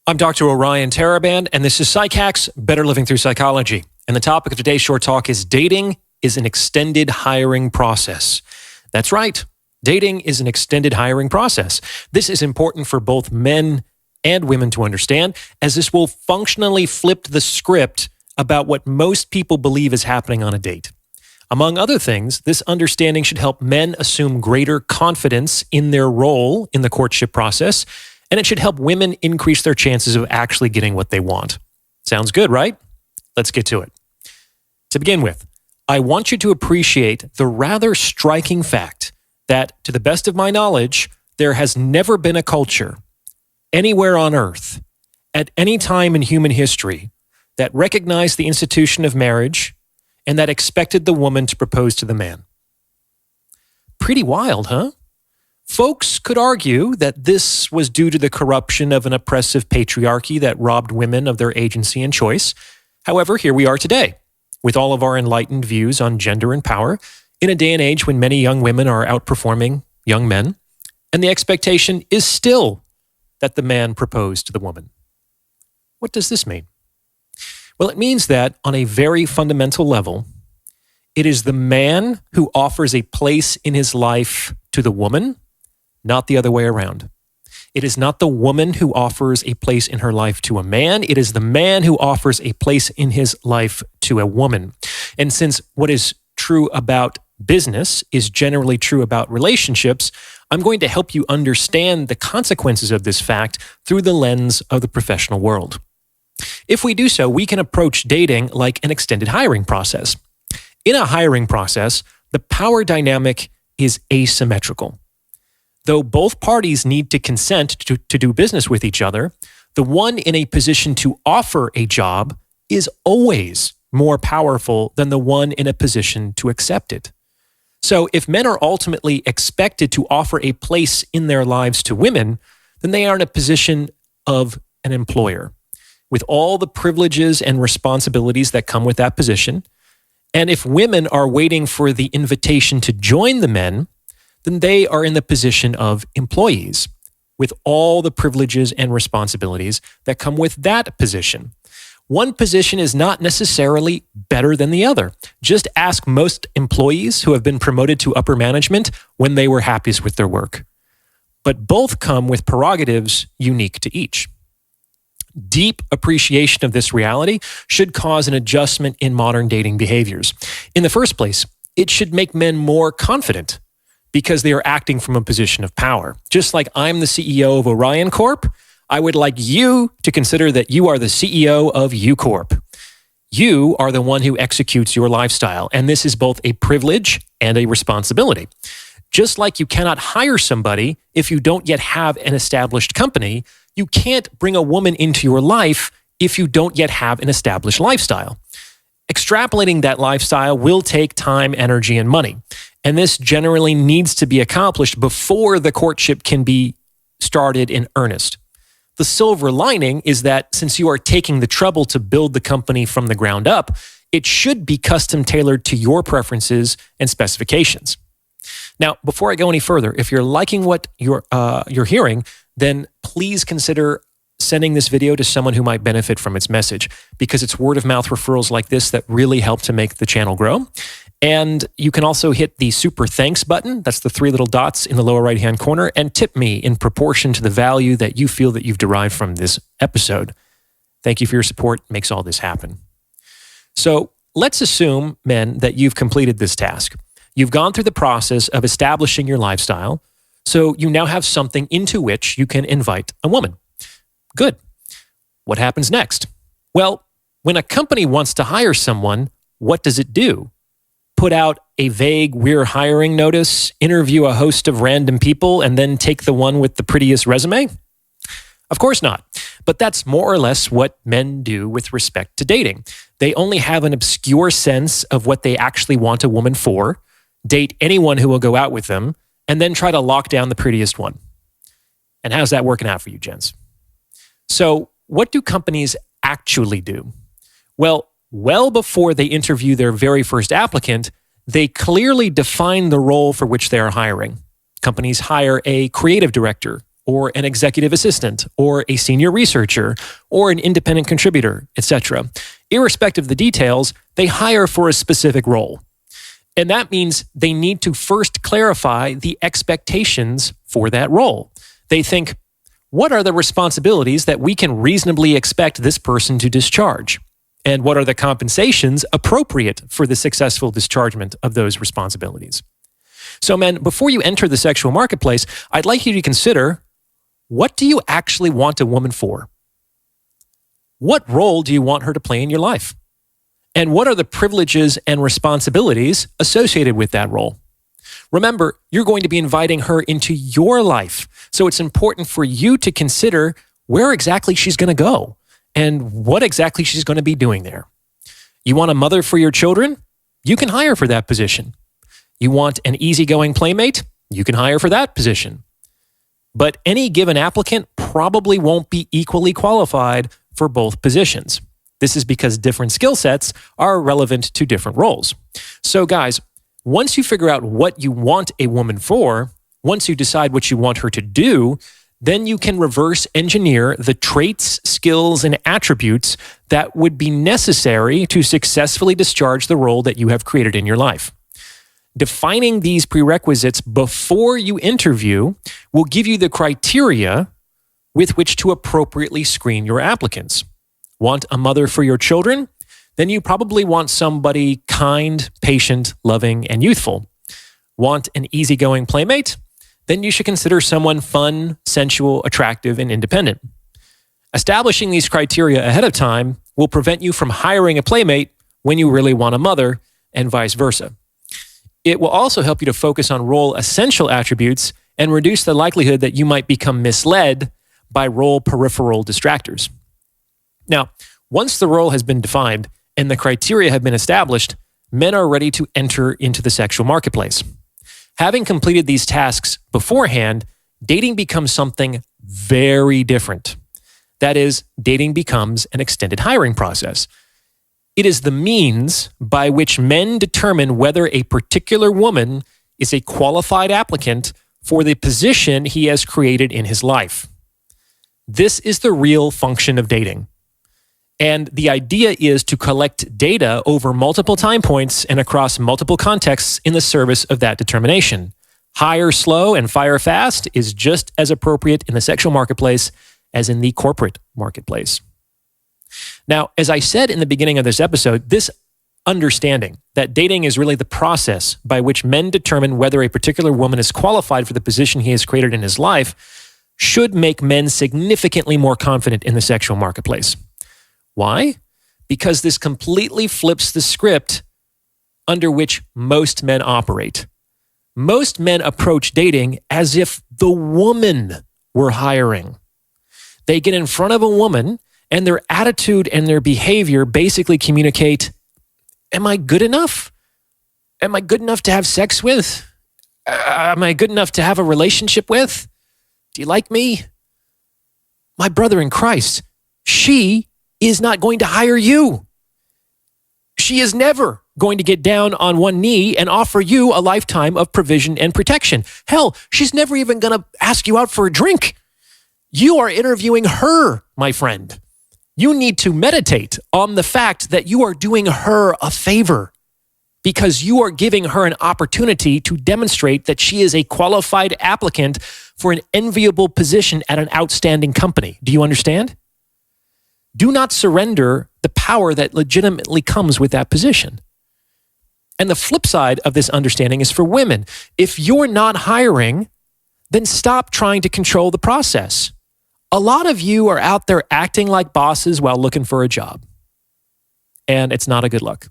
I'm Dr. Orion Taraban, and this is PsycHacks, Better Living Through Psychology. And the topic of today's short talk is dating is an extended hiring process. That's right. Dating is an extended hiring process. This is important for both men and women to understand, as this will functionally flip the script about what most people believe is happening on a date. Among other things, this understanding should help men assume greater confidence in their role in the courtship process, and it should help women increase their chances of actually getting what they want. Sounds good, right? Let's get to it. To begin with, I want you to appreciate the rather striking fact that, to the best of my knowledge, there has never been a culture anywhere on earth at any time in human history that recognized the institution of marriage and that expected the woman to propose to the man. Pretty wild, huh? Folks could argue that this was due to the corruption of an oppressive patriarchy that robbed women of their agency and choice. However, here we are today, with all of our enlightened views on gender and power, in a day and age when many young women are outperforming young men, and the expectation is still that the man propose to the woman. What does this mean? Well, it means that on a very fundamental level, it is the man who offers a place in his life to the woman, not the other way around. It is not the woman who offers a place in her life to a man. It is the man who offers a place in his life to a woman. And since what is true about business is generally true about relationships, I'm going to help you understand the consequences of this fact through the lens of the professional world. If we do so, we can approach dating like an extended hiring process. In a hiring process, the power dynamic is asymmetrical. Though both parties need to consent to do business with each other, the one in a position to offer a job is always more powerful than the one in a position to accept it. So if men are ultimately expected to offer a place in their lives to women, then they are in a position of an employer, with all the privileges and responsibilities that come with that position. And if women are waiting for the invitation to join the men, then they are in the position of employees, with all the privileges and responsibilities that come with that position. One position is not necessarily better than the other. Just ask most employees who have been promoted to upper management when they were happiest with their work. But both come with prerogatives unique to each. Deep appreciation of this reality should cause an adjustment in modern dating behaviors. In the first place, it should make men more confident because they are acting from a position of power. Just like I'm the CEO of Orion Corp, I would like you to consider that you are the CEO of U Corp. You are the one who executes your lifestyle, and this is both a privilege and a responsibility. Just like you cannot hire somebody if you don't yet have an established company, you can't bring a woman into your life if you don't yet have an established lifestyle. Extrapolating that lifestyle will take time, energy, and money. And this generally needs to be accomplished before the courtship can be started in earnest. The silver lining is that since you are taking the trouble to build the company from the ground up, it should be custom tailored to your preferences and specifications. Now, before I go any further, if you're liking what you're hearing, then please consider sending this video to someone who might benefit from its message, because it's word of mouth referrals like this that really help to make the channel grow. And you can also hit the super thanks button. That's the 3 little dots in the lower right-hand corner, and tip me in proportion to the value that you feel that you've derived from this episode. Thank you for your support. It makes all this happen. So let's assume, men, that you've completed this task. You've gone through the process of establishing your lifestyle, so you now have something into which you can invite a woman. Good. What happens next? Well, when a company wants to hire someone, what does it do? Put out a vague "we're hiring" notice, interview a host of random people, and then take the one with the prettiest resume? Of course not. But that's more or less what men do with respect to dating. They only have an obscure sense of what they actually want a woman for, date anyone who will go out with them, and then try to lock down the prettiest one. And how's that working out for you, gents? So what do companies actually do? Well before they interview their very first applicant, they clearly define the role for which they are hiring. Companies hire a creative director or an executive assistant, or a senior researcher, or an independent contributor, etc. Irrespective of the details, they hire for a specific role. And that means they need to first clarify the expectations for that role. They think, what are the responsibilities that we can reasonably expect this person to discharge? And what are the compensations appropriate for the successful dischargement of those responsibilities? So men, before you enter the sexual marketplace, I'd like you to consider, what do you actually want a woman for? What role do you want her to play in your life? And what are the privileges and responsibilities associated with that role? Remember, you're going to be inviting her into your life. So it's important for you to consider where exactly she's going to go and what exactly she's going to be doing there. You want a mother for your children? You can hire for that position. You want an easygoing playmate? You can hire for that position. But any given applicant probably won't be equally qualified for both positions. This is because different skill sets are relevant to different roles. So guys, once you figure out what you want a woman for, once you decide what you want her to do, then you can reverse engineer the traits, skills, and attributes that would be necessary to successfully discharge the role that you have created in your life. Defining these prerequisites before you interview will give you the criteria with which to appropriately screen your applicants. Want a mother for your children? Then you probably want somebody kind, patient, loving, and youthful. Want an easygoing playmate? Then you should consider someone fun, sensual, attractive, and independent. Establishing these criteria ahead of time will prevent you from hiring a playmate when you really want a mother, and vice versa. It will also help you to focus on role essential attributes and reduce the likelihood that you might become misled by role peripheral distractors. Now, once the role has been defined and the criteria have been established, men are ready to enter into the sexual marketplace. Having completed these tasks beforehand, dating becomes something very different. That is, dating becomes an extended hiring process. It is the means by which men determine whether a particular woman is a qualified applicant for the position he has created in his life. This is the real function of dating. And the idea is to collect data over multiple time points and across multiple contexts in the service of that determination. Hire slow and fire fast is just as appropriate in the sexual marketplace as in the corporate marketplace. Now, as I said in the beginning of this episode, this understanding that dating is really the process by which men determine whether a particular woman is qualified for the position he has created in his life should make men significantly more confident in the sexual marketplace. Why? Because this completely flips the script under which most men operate. Most men approach dating as if the woman were hiring. They get in front of a woman and their attitude and their behavior basically communicate, am I good enough? Am I good enough to have sex with? Am I good enough to have a relationship with? Do you like me? My brother in Christ, she is not going to hire you. She is never going to get down on one knee and offer you a lifetime of provision and protection. Hell, she's never even going to ask you out for a drink. You are interviewing her, my friend. You need to meditate on the fact that you are doing her a favor because you are giving her an opportunity to demonstrate that she is a qualified applicant for an enviable position at an outstanding company. Do you understand? Do not surrender the power that legitimately comes with that position. And the flip side of this understanding is for women. If you're not hiring, then stop trying to control the process. A lot of you are out there acting like bosses while looking for a job. And it's not a good look.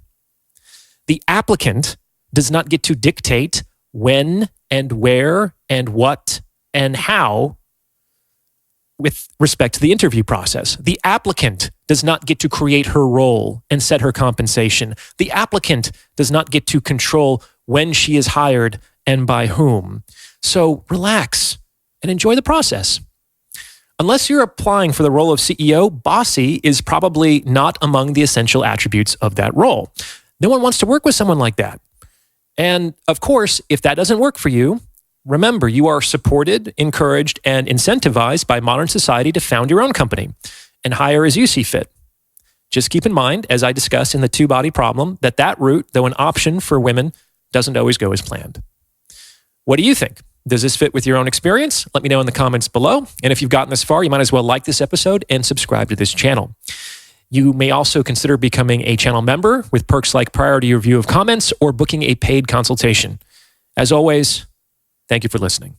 The applicant does not get to dictate when and where and what and how with respect to the interview process. The applicant does not get to create her role and set her compensation. The applicant does not get to control when she is hired and by whom. So relax and enjoy the process. Unless you're applying for the role of CEO, bossy is probably not among the essential attributes of that role. No one wants to work with someone like that. And of course, if that doesn't work for you, remember, you are supported, encouraged, and incentivized by modern society to found your own company and hire as you see fit. Just keep in mind, as I discussed in the two-body problem, that route, though an option for women, doesn't always go as planned. What do you think? Does this fit with your own experience? Let me know in the comments below. And if you've gotten this far, you might as well like this episode and subscribe to this channel. You may also consider becoming a channel member with perks like priority review of comments or booking a paid consultation. As always, thank you for listening.